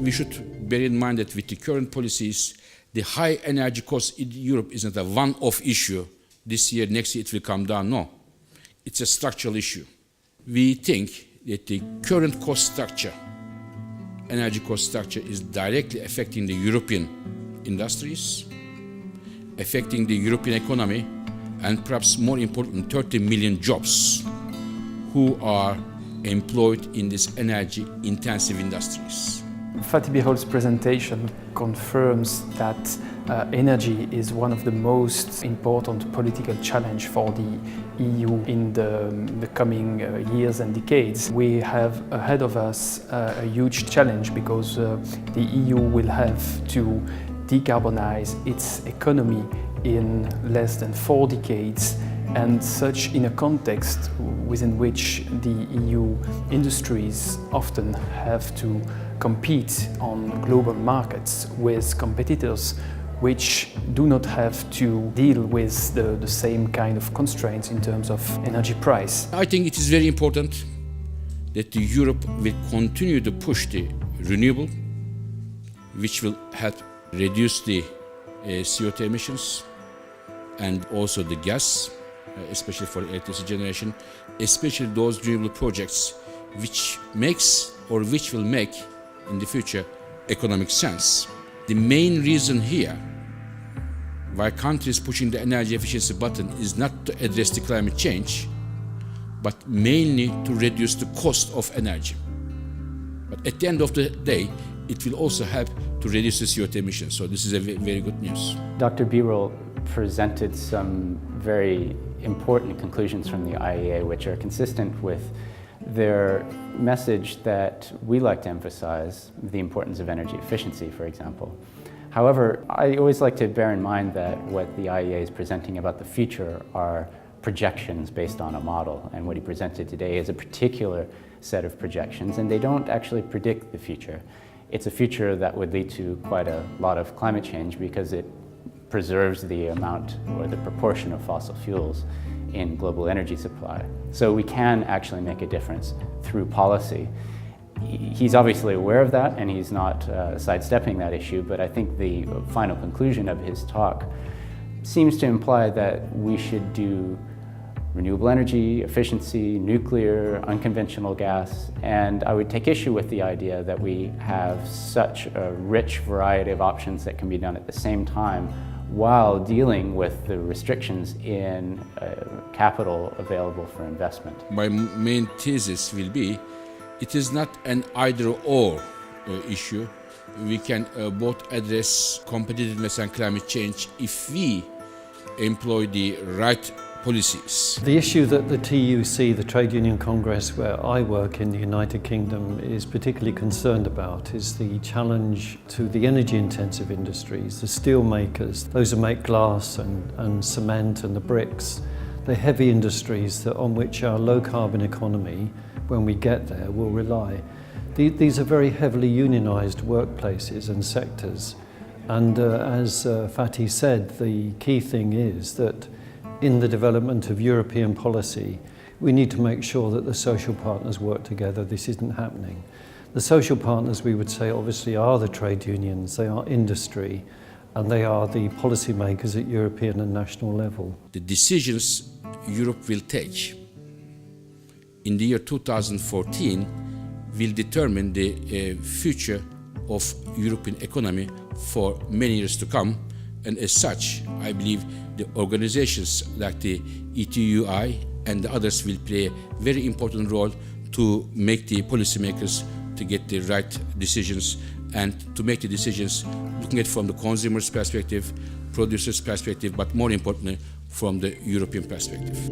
we should bear in mind that with the current policies, the high energy cost in Europe is not a one-off issue. This year, next year it will come down. No, it's a structural issue. We think that the current cost structure, energy cost structure, is directly affecting the European industries, affecting the European economy, and perhaps more important, 30 million jobs who are employed in these energy-intensive industries. Fatih Birol's presentation confirms that energy is one of the most important political challenges for the EU in the coming years and decades. We have ahead of us a huge challenge because the EU will have to decarbonize its economy in less than 4 decades, and such in a context within which the EU industries often have to compete on global markets with competitors which do not have to deal with the same kind of constraints in terms of energy price. I think it is very important that Europe will continue to push the renewable, which will help reduce the CO2 emissions and also the gas, especially for electricity generation, especially those renewable projects which makes or which will make in the future economic sense. The main reason here why countries pushing the energy efficiency button is not to address the climate change, but mainly to reduce the cost of energy. But at the end of the day, it will also help to reduce the CO2 emissions. So this is a very good news. Dr. Birol presented some very important conclusions from the IEA, which are consistent with their message that we like to emphasize, the importance of energy efficiency, for example. However, I always like to bear in mind that what the IEA is presenting about the future are projections based on a model, and what he presented today is a particular set of projections, and they don't actually predict the future. It's a future that would lead to quite a lot of climate change because it preserves the amount or the proportion of fossil fuels in global energy supply. So we can actually make a difference through policy. He's obviously aware of that and he's not sidestepping that issue, but I think the final conclusion of his talk seems to imply that we should do renewable energy, efficiency, nuclear, unconventional gas, and I would take issue with the idea that we have such a rich variety of options that can be done at the same time while dealing with the restrictions in capital available for investment. My main thesis will be, it is not an either-or issue. We can both address competitiveness and climate change if we employ the right policies. The issue that the TUC, the Trade Union Congress where I work in the United Kingdom, is particularly concerned about is the challenge to the energy intensive industries, the steel makers, those who make glass and cement and the bricks, the heavy industries on which our low carbon economy, when we get there, will rely. These are very heavily unionised workplaces and sectors, and as Fatih said, the key thing is that in the development of European policy, we need to make sure that the social partners work together. This isn't happening. The social partners, we would say, obviously are the trade unions, they are industry, and they are the policymakers at European and national level. The decisions Europe will take in the year 2014 will determine the future of European economy for many years to come. And as such, I believe the organizations like the ETUI and the others will play a very important role to make the policymakers to get the right decisions and to make the decisions looking at it from the consumer's perspective, producer's perspective, but more importantly, from the European perspective.